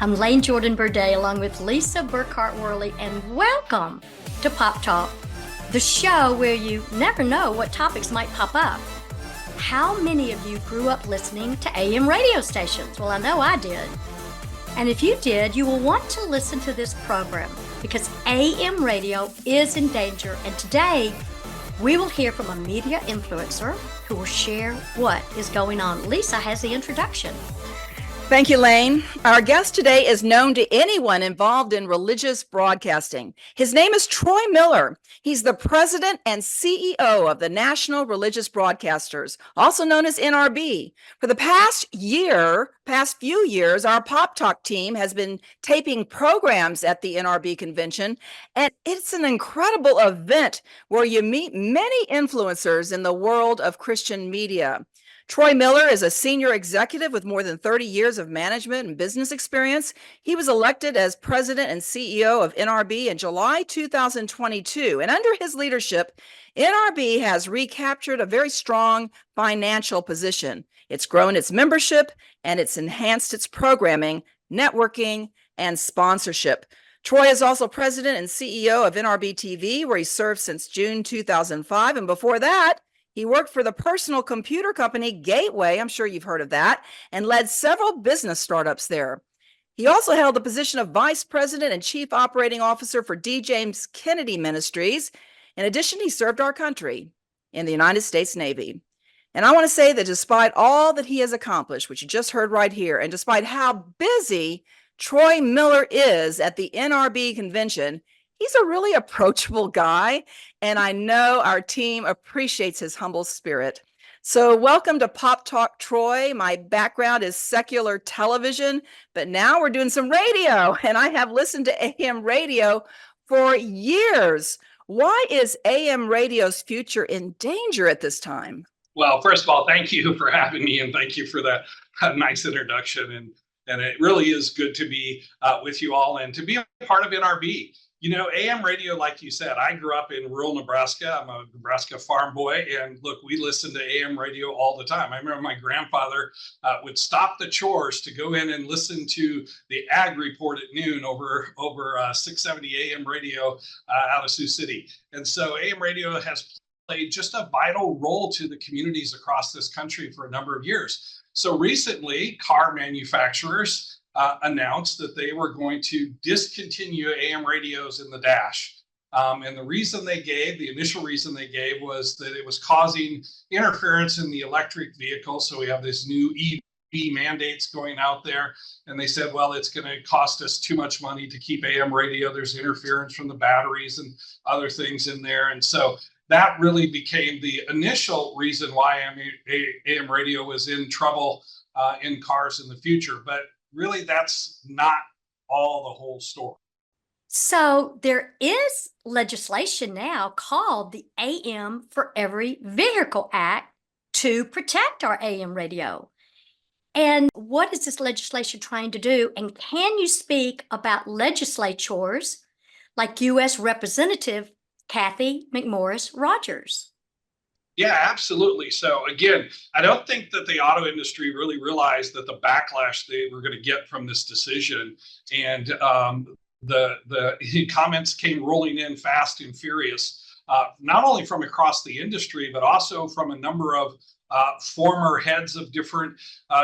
I'm Lane Jordan Burdett along with Lisa Burkhart Worley, and welcome to Pop Talk, the show where you never know what topics might pop up. How many of you grew up listening to AM radio stations? Well, I know I did. And if you did, you will want to listen to this program because AM radio is in danger. And today, we will hear from a media influencer who will share what is going on. Lisa has the introduction. Thank you, Lane. Our guest today is known to anyone involved in religious broadcasting. His name is Troy Miller. He's the president and CEO of the National Religious Broadcasters, also known as NRB. For the past few years, our Pop Talk team has been taping programs at the NRB convention, and it's an incredible event where you meet many influencers in the world of Christian media. Troy Miller is a senior executive with more than 30 years of management and business experience. He was elected as president and CEO of NRB in July 2022. And under his leadership, NRB has recaptured a very strong financial position. It's grown its membership and it's enhanced its programming, networking, and sponsorship. Troy is also president and CEO of NRB TV, where he served since June 2005. And before that, he worked for the personal computer company Gateway, I'm sure you've heard of that, and led several business startups there. He also held the position of vice president and chief operating officer for D. James Kennedy Ministries. In addition, he served our country in the United States Navy. And I want to say that despite all that he has accomplished, which you just heard right here, and despite how busy Troy Miller is at the NRB convention, he's a really approachable guy, and I know our team appreciates his humble spirit. So welcome to Pop Talk, Troy. My background is secular television, but now we're doing some radio, and I have listened to AM radio for years. Why is AM radio's future in danger at this time? Well, first of all, thank you for having me, and thank you for that nice introduction. And it really is good to be with you all and to be a part of NRB. You know, AM radio, like you said, I grew up in rural Nebraska. I'm a Nebraska farm boy. And look, we listened to AM radio all the time. I remember my grandfather would stop the chores to go in and listen to the Ag Report at noon over 670 AM radio out of Sioux City. And so AM radio has played just a vital role to the communities across this country for a number of years. So recently, car manufacturers announced that they were going to discontinue AM radios in the dash. And the initial reason they gave was that it was causing interference in the electric vehicle. So we have this new EV mandates going out there. And they said, well, it's going to cost us too much money to keep AM radio. There's interference from the batteries and other things in there. And so that really became the initial reason why AM radio was in trouble in cars in the future. But really, that's not all the whole story. So there is legislation now called the AM for Every Vehicle Act to protect our AM radio. And what is this legislation trying to do? And can you speak about legislators like U.S. Representative Cathy McMorris Rodgers? Yeah, absolutely. So again, I don't think that the auto industry really realized that the backlash they were going to get from this decision, and the comments came rolling in fast and furious, not only from across the industry, but also from a number of former heads of different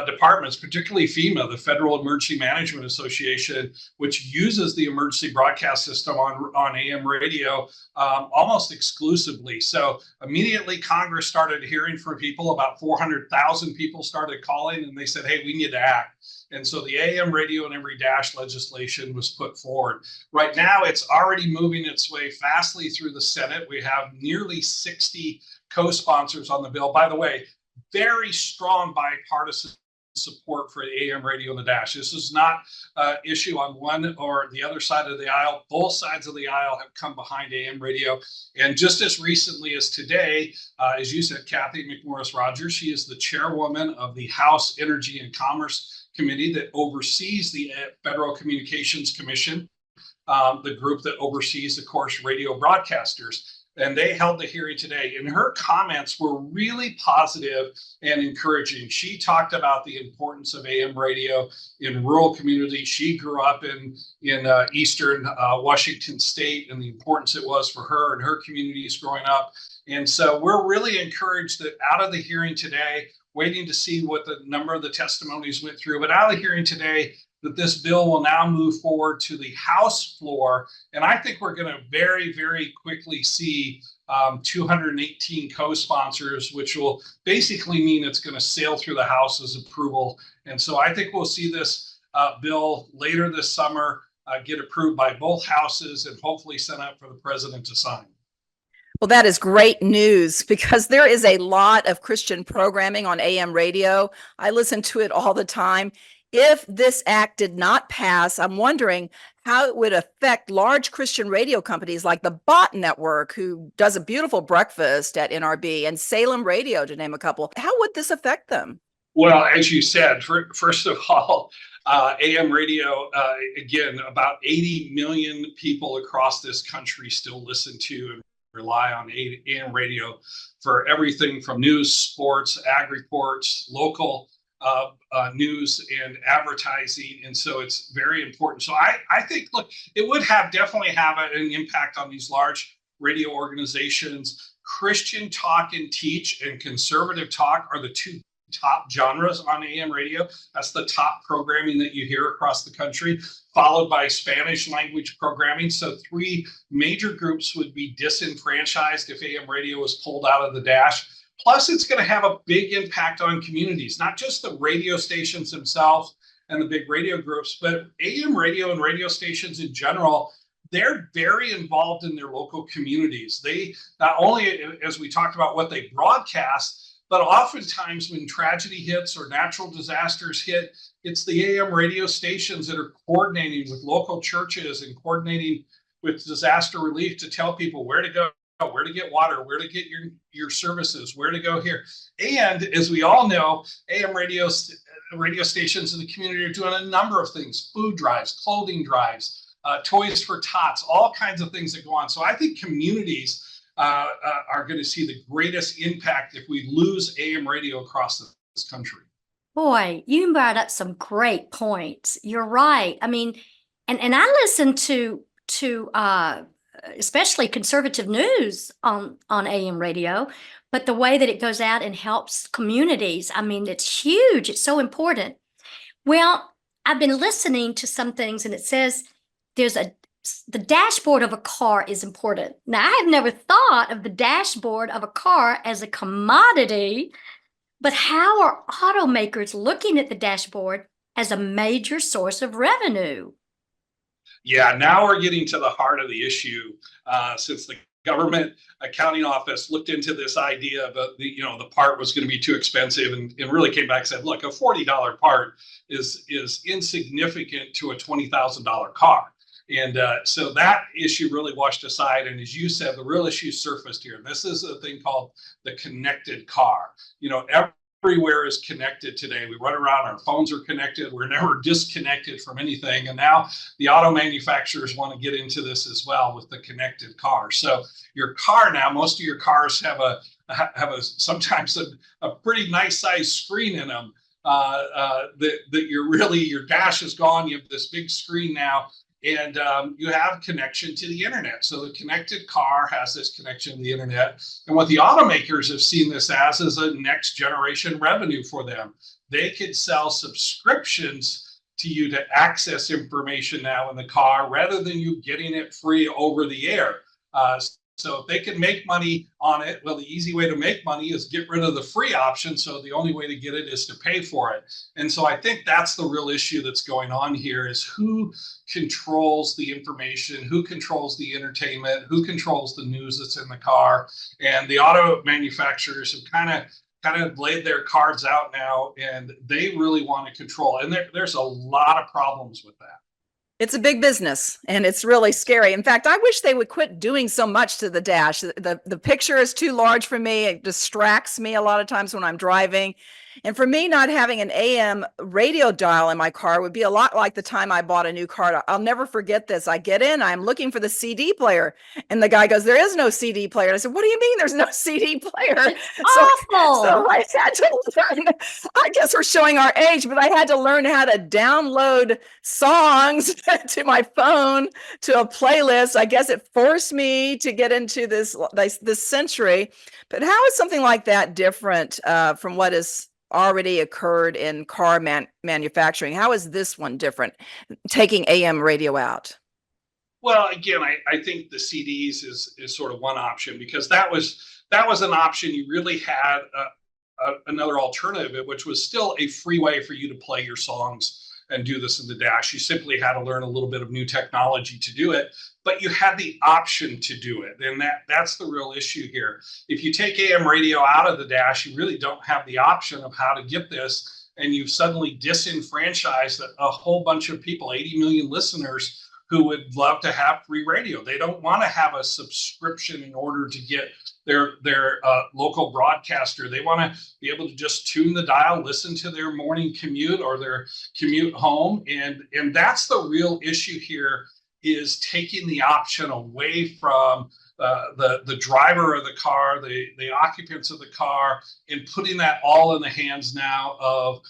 departments, particularly FEMA, the Federal Emergency Management Association, which uses the emergency broadcast system on AM radio almost exclusively. So immediately Congress started hearing from people. About 400,000 people started calling, and they said, hey, we need to act. And so the AM radio and every dash legislation was put forward. Right now, it's already moving its way fastly through the Senate. We have nearly 60 co-sponsors on the bill. By the way, very strong bipartisan support for AM radio in the dash. This is not an issue on one or the other side of the aisle. Both sides of the aisle have come behind AM radio. And just as recently as today, as you said, Cathy McMorris Rodgers, she is the chairwoman of the House Energy and Commerce Committee that oversees the Federal Communications Commission, the group that oversees, of course, radio broadcasters. and they held the hearing today. And her comments were really positive and encouraging. She talked about the importance of AM radio in rural communities. She grew up in eastern Washington State, and the importance it was for her and her communities growing up. And so we're really encouraged that out of the hearing today, waiting to see what the number of the testimonies went through, but out of the hearing today, that this bill will now move forward to the House floor. And I think we're going to very, very quickly see 218 co-sponsors, which will basically mean it's going to sail through the House's approval. And so I think we'll see this bill later this summer get approved by both houses and hopefully sent out for the president to sign. Well, that is great news because there is a lot of Christian programming on AM radio. I listen to it all the time. If this act did not pass, I'm wondering how it would affect large Christian radio companies like the Bott Network, who does a beautiful breakfast at NRB, and Salem Radio, to name a couple. How would this affect them? Well, as you said, first of all, AM radio, again, about 80 million people across this country still listen to and rely on AM radio for everything from news, sports, ag reports, local news and advertising. And so it's very important. So I think, look, it would definitely have an impact on these large radio organizations. Christian talk and teach and conservative talk are the two top genres on AM radio. That's the top programming that you hear across the country, followed by Spanish language programming. So three major groups would be disenfranchised if AM radio was pulled out of the dash. Plus, it's going to have a big impact on communities, not just the radio stations themselves and the big radio groups, but AM radio and radio stations in general. They're very involved in their local communities. They not only, as we talked about, what they broadcast, but oftentimes when tragedy hits or natural disasters hit, it's the AM radio stations that are coordinating with local churches and coordinating with disaster relief to tell people where to go, where to get water, where to get your services, where to go here. And as we all know, AM radio stations in the community are doing a number of things: food drives, clothing drives, toys for tots, all kinds of things that go on. So I think communities are going to see the greatest impact if we lose AM radio across this country. Boy, you brought up some great points. You're right. I mean, and I listen to especially conservative news on AM radio, but the way that it goes out and helps communities, I mean, it's huge. It's so important. Well, I've been listening to some things, and it says the dashboard of a car is important. Now, I have never thought of the dashboard of a car as a commodity, but how are automakers looking at the dashboard as a major source of revenue? Yeah, now we're getting to the heart of the issue. Since the government accounting office looked into this idea that the part was going to be too expensive, and really came back and said, look, a $40 part is insignificant to a $20,000 car. And so that issue really washed aside. And as you said, the real issue surfaced here. And this is a thing called the connected car. Everywhere is connected today. We run around, our phones are connected. We're never disconnected from anything. And now the auto manufacturers want to get into this as well with the connected car. So your car now, most of your cars have sometimes a pretty nice size screen in them that your dash is gone. You have this big screen now. And you have connection to the internet. So the connected car has this connection to the internet. And what the automakers have seen this as is a next generation revenue for them. They could sell subscriptions to you to access information now in the car rather than you getting it free over the air. So if they can make money on it, well, the easy way to make money is get rid of the free option. So the only way to get it is to pay for it. And so I think that's the real issue that's going on here, is who controls the information, who controls the entertainment, who controls the news that's in the car. And the auto manufacturers have kind of laid their cards out now, and they really want to control. And there's a lot of problems with that. It's a big business, and it's really scary. In fact, I wish they would quit doing so much to the dash. The picture is too large for me. It distracts me a lot of times when I'm driving. And for me, not having an AM radio dial in my car would be a lot like the time I bought a new car. I'll never forget this. I get in, I'm looking for the CD player, and the guy goes, "There is no CD player." And I said, "What do you mean there's no CD player?" Awful. So I had to learn, I guess we're showing our age, but I had to learn how to download songs to my phone, to a playlist. I guess it forced me to get into this century. But how is something like that different from what has already occurred in car manufacturing? How is this one different, taking AM radio out? Well, again, I think the CDs is sort of one option, because that was an option. You really had another alternative, which was still a free way for you to play your songs and do this in the dash. You simply had to learn a little bit of new technology to do it, but you had the option to do it. And that's the real issue here. If you take AM radio out of the dash, you really don't have the option of how to get this. And you've suddenly disenfranchised a whole bunch of people, 80 million listeners, who would love to have free radio. They don't want to have a subscription in order to get their local broadcaster. They want to be able to just tune the dial, listen to their morning commute or their commute home. And that's the real issue here, is taking the option away from the driver of the car, the occupants of the car, and putting that all in the hands now of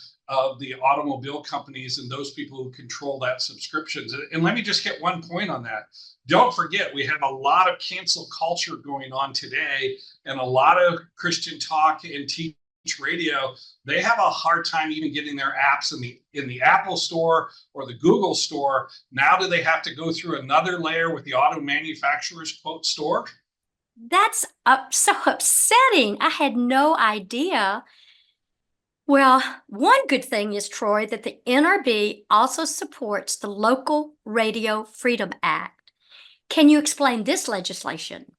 the automobile companies and those people who control that subscriptions. And let me just get one point on that. Don't forget, we have a lot of cancel culture going on today, and a lot of Christian talk and teach radio. They have a hard time even getting their apps in the Apple store or the Google store. Now do they have to go through another layer with the auto manufacturer's quote store? That's so upsetting. I had no idea. Well, one good thing is, Troy, that the NRB also supports the Local Radio Freedom Act. Can you explain this legislation?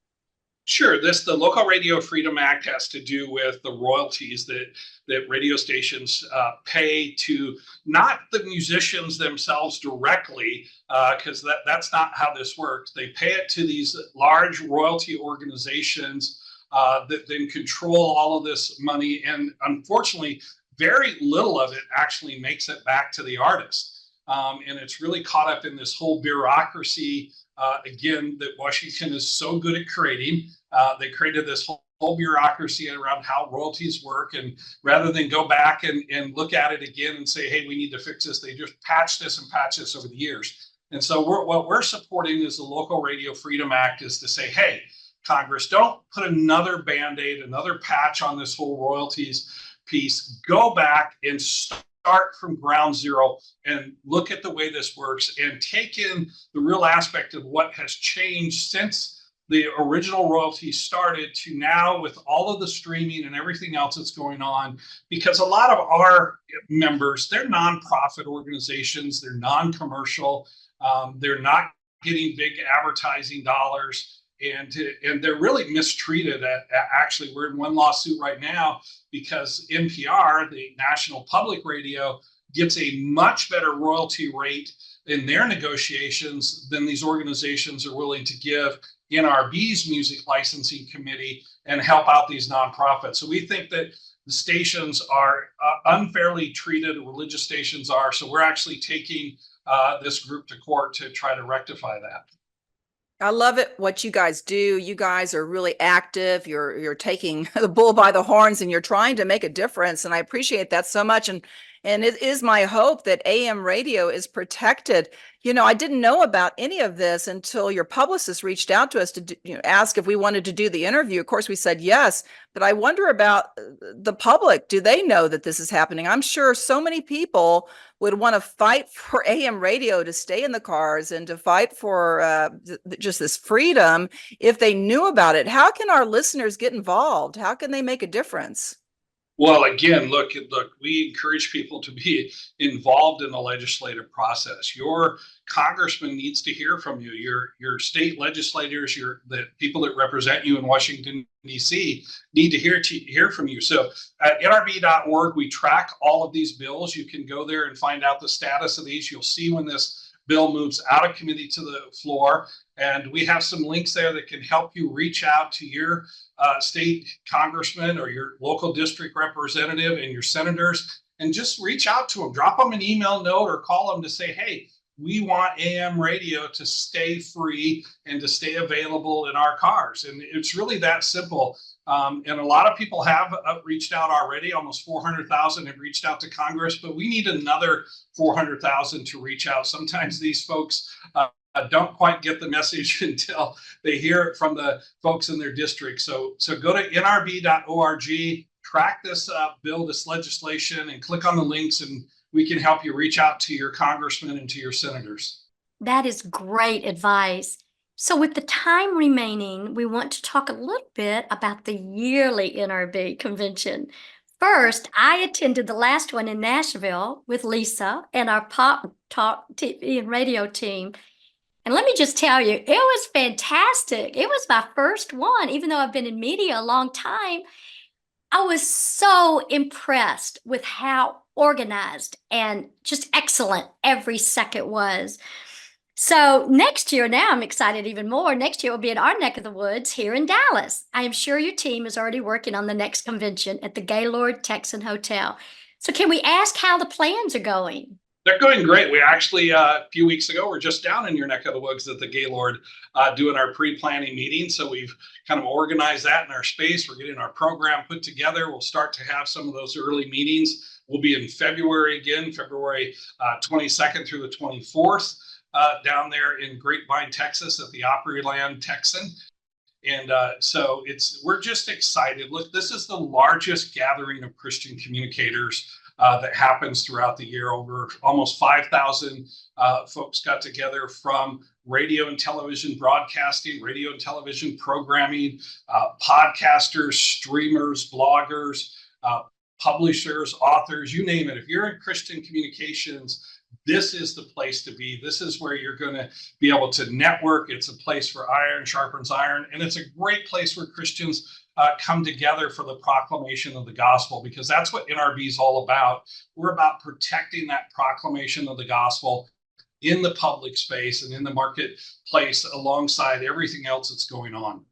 Sure. The Local Radio Freedom Act has to do with the royalties that radio stations pay to not the musicians themselves directly, because that's not how this works. They pay it to these large royalty organizations that then control all of this money. And unfortunately, very little of it actually makes it back to the artist. And it's really caught up in this whole bureaucracy, again, that Washington is so good at creating. They created this whole bureaucracy around how royalties work. And rather than go back and look at it again and say, hey, we need to fix this, they just patch this over the years. And so what we're supporting is the Local Radio Freedom Act, is to say, hey, Congress, don't put another Band-Aid, another patch on this whole royalties piece. Go back and start from ground zero and look at the way this works, and take in the real aspect of what has changed since the original royalties started to now, with all of the streaming and everything else that's going on. Because a lot of our members, they're nonprofit organizations, they're non-commercial, they're not getting big advertising dollars. And they're really mistreated. Actually, we're in one lawsuit right now because NPR, the National Public Radio, gets a much better royalty rate in their negotiations than these organizations are willing to give NRB's Music Licensing Committee and help out these nonprofits. So we think that the stations are unfairly treated, religious stations are. So we're actually taking this group to court to try to rectify that. I love it, what you guys do. You guys are really active. You're taking the bull by the horns, and you're trying to make a difference. And I appreciate that so much. And it is my hope that AM radio is protected. You know, I didn't know about any of this until your publicist reached out to us to ask if we wanted to do the interview. Of course, we said yes, but I wonder about the public. Do they know that this is happening? I'm sure so many people would want to fight for AM radio to stay in the cars and to fight for just this freedom if they knew about it. How can our listeners get involved? How can they make a difference? Well, again, look, we encourage people to be involved in the legislative process. Your congressman needs to hear from you. Your state legislators, the people that represent you in Washington, D.C. need to hear from you. So at NRB.org, we track all of these bills. You can go there and find out the status of these. You'll see when this bill moves out of committee to the floor. And we have some links there that can help you reach out to your state congressman or your local district representative and your senators, and just reach out to them. Drop them an email note or call them to say, hey, we want AM radio to stay free and to stay available in our cars. And it's really that simple. And a lot of people have reached out already. Almost 400,000 have reached out to Congress, but we need another 400,000 to reach out. Sometimes these folks don't quite get the message until they hear it from the folks in their district. So go to nrb.org, track this bill, this legislation, and click on the links, and we can help you reach out to your congressmen and to your senators. That is great advice. So with the time remaining, we want to talk a little bit about the yearly NRB convention. First, I attended the last one in Nashville with Lisa and our Pop Talk TV and radio team. And let me just tell you, it was fantastic. It was my first one, even though I've been in media a long time. I was so impressed with how organized and just excellent every second was. So next year, now I'm excited even more. Next year will be in our neck of the woods here in Dallas. I am sure your team is already working on the next convention at the Gaylord Texan Hotel. So can we ask how the plans are going? They're going great. We actually, a few weeks ago, we're just down in your neck of the woods at the Gaylord doing our pre-planning meeting. So we've kind of organized that in our space. We're getting our program put together. We'll start to have some of those early meetings. We'll be in February again, February 22nd through the 24th, down there in Grapevine, Texas at the Opryland Texan. And so we're just excited. Look, this is the largest gathering of Christian communicators that happens throughout the year. Over almost 5,000 folks got together from radio and television broadcasting, radio and television programming, podcasters, streamers, bloggers, publishers, authors, you name it. If you're in Christian communications, this is the place to be. This is where you're going to be able to network. It's a place where iron sharpens iron. And it's a great place where Christians come together for the proclamation of the gospel, because that's what NRB is all about. We're about protecting that proclamation of the gospel in the public space and in the marketplace alongside everything else that's going on.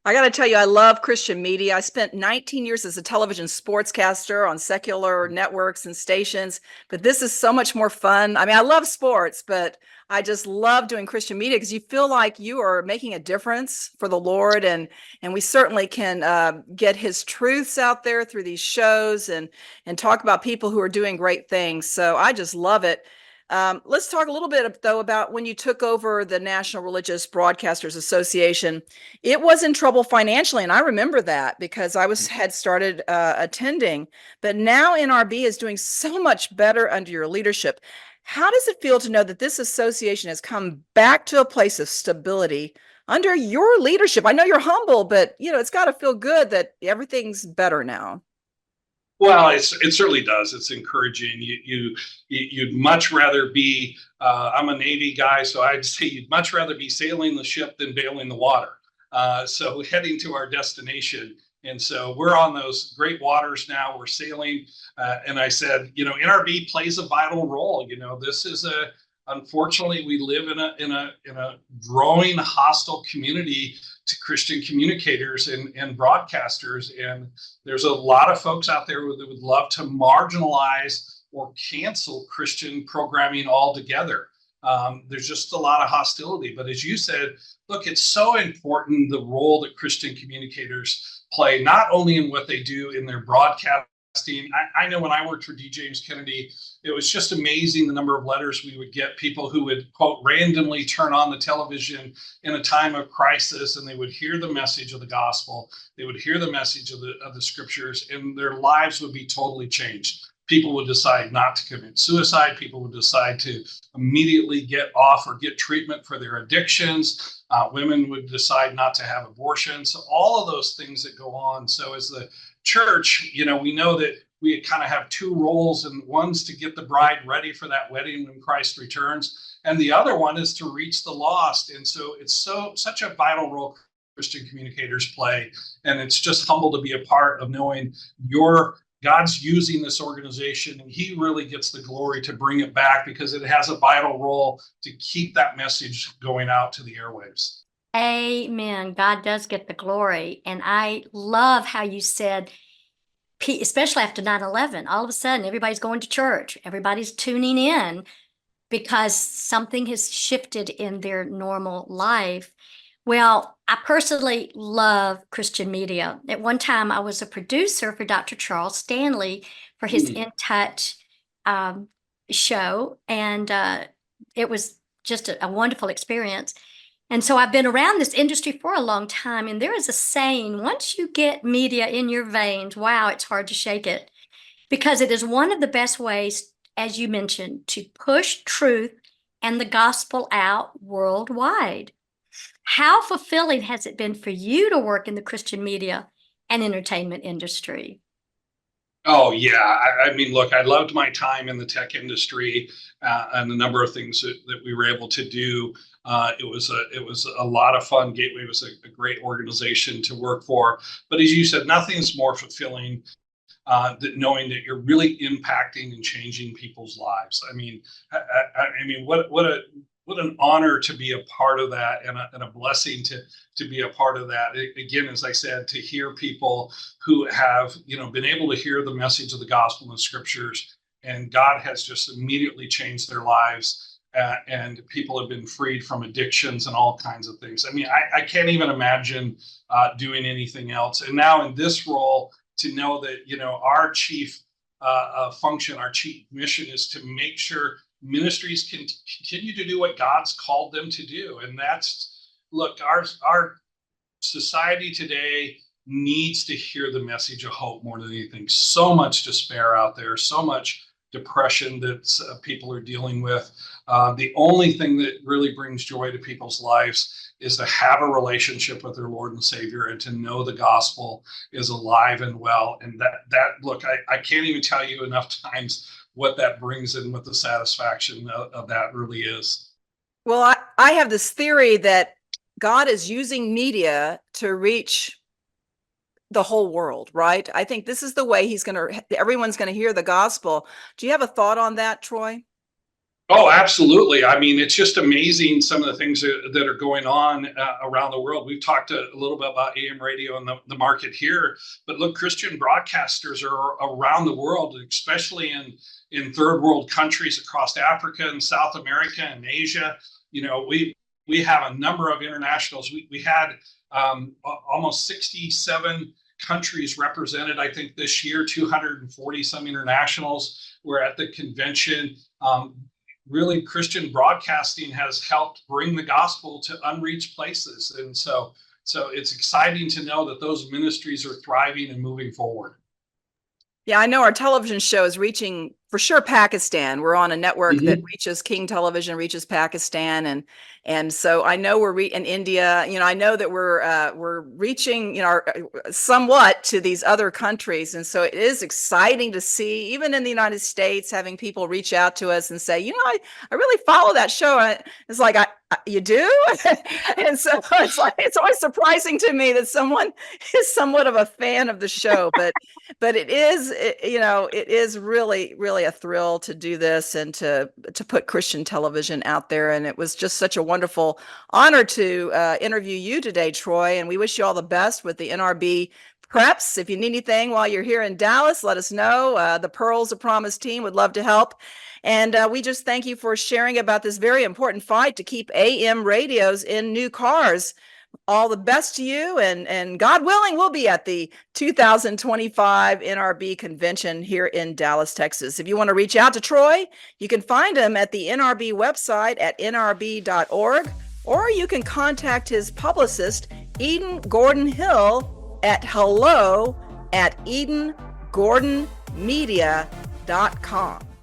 I got to tell you, I love Christian media. I spent 19 years as a television sportscaster on secular networks and stations, but this is so much more fun. I mean, I love sports, but I just love doing Christian media because you feel like you are making a difference for the Lord, and we certainly can get His truths out there through these shows and talk about people who are doing great things. So I just love it. Let's talk a little bit, though, about when you took over the National Religious Broadcasters Association. It was in trouble financially, and I remember that because I had started attending. But now NRB is doing so much better under your leadership. How does it feel to know that this association has come back to a place of stability under your leadership? I know you're humble, but it's got to feel good that everything's better now. Well, it certainly does. It's encouraging. You'd much rather be, I'm a Navy guy, so I'd say you'd much rather be sailing the ship than bailing the water. So heading to our destination. And so we're on those great waters now. We're sailing. And I said, NRB plays a vital role. This is unfortunately, we live in a growing hostile community to Christian communicators and broadcasters. And there's a lot of folks out there that would love to marginalize or cancel Christian programming altogether. There's just a lot of hostility. But as you said, look, it's so important, the role that Christian communicators play, not only in what they do in their broadcasting. I know when I worked for D. James Kennedy, it was just amazing the number of letters we would get, people who would, quote, randomly turn on the television in a time of crisis, and they would hear the message of the gospel. They would hear the message of the scriptures, and their lives would be totally changed. People would decide not to commit suicide. People would decide to immediately get off or get treatment for their addictions. Women would decide not to have abortions. So all of those things that go on. So as the church, we know that we kind of have two roles, and one's to get the bride ready for that wedding when Christ returns, and the other one is to reach the lost. And so it's such a vital role Christian communicators play, and it's just humble to be a part of knowing your God's using this organization, and he really gets the glory to bring it back because it has a vital role to keep that message going out to the airwaves. Amen. God does get the glory. And I love how you said, especially after 9/11, all of a sudden everybody's going to church, everybody's tuning in because something has shifted in their normal life. Well, I personally love Christian media. At one time, I was a producer for Dr. Charles Stanley for his In Touch show, and it was just a wonderful experience. And so I've been around this industry for a long time, and there is a saying, once you get media in your veins, wow, it's hard to shake it, because it is one of the best ways, as you mentioned, to push truth and the gospel out worldwide. How fulfilling has it been for you to work in the Christian media and entertainment industry? Oh yeah, I mean, look, I loved my time in the tech industry and the number of things that we were able to do. It was a lot of fun. Gateway was a great organization to work for. But as you said, nothing's more fulfilling that knowing that you're really impacting and changing people's lives. I mean, what an honor to be a part of that, and a blessing to be a part of that. Again, as I said, to hear people who have been able to hear the message of the gospel and scriptures, and God has just immediately changed their lives, and people have been freed from addictions and all kinds of things. I mean, I can't even imagine doing anything else. And now in this role, to know that our chief function, our chief mission is to make sure ministries can continue to do what God's called them to do. And that's, look, our society today needs to hear the message of hope more than anything. So much despair out there, so much depression that people are dealing with. The only thing that really brings joy to people's lives is to have a relationship with their Lord and Savior, and to know the gospel is alive and well. And that look, I can't even tell you enough times what that brings and what the satisfaction of that really is. Well, I have this theory that God is using media to reach the whole world, right? I think this is the way everyone's going to hear the gospel. Do you have a thought on that, Troy? Oh, absolutely. I mean, it's just amazing some of the things that are going on around the world. We've talked a little bit about AM radio and the market here, but look, Christian broadcasters are around the world, especially in third world countries across Africa and South America and Asia. We have a number of internationals. We had almost 67 countries represented, I think, this year, 240 some internationals were at the convention. Really, Christian broadcasting has helped bring the gospel to unreached places. And so it's exciting to know that those ministries are thriving and moving forward. Yeah, I know our television show is reaching, for sure, Pakistan. We're on a network that reaches King Television, reaches Pakistan, and so I know we're in India. I know that we're reaching, somewhat to these other countries, and so it is exciting to see, even in the United States, having people reach out to us and say, I really follow that show. And it's like, you do? And so it's always surprising to me that someone is somewhat of a fan of the show, but it is really, really a thrill to do this and to put Christian television out there. And it was just such a wonderful honor to interview you today, Troy. And we wish you all the best with the NRB preps. If you need anything while you're here in Dallas, let us know. The Pearls of Promise team would love to help. And we just thank you for sharing about this very important fight to keep AM radios in new cars. All the best to you, and God willing, we'll be at the 2025 NRB convention here in Dallas, Texas. If you want to reach out to Troy, you can find him at the NRB website at nrb.org, or you can contact his publicist, Eden Gordon Hill, at hello@edengordonmedia.com.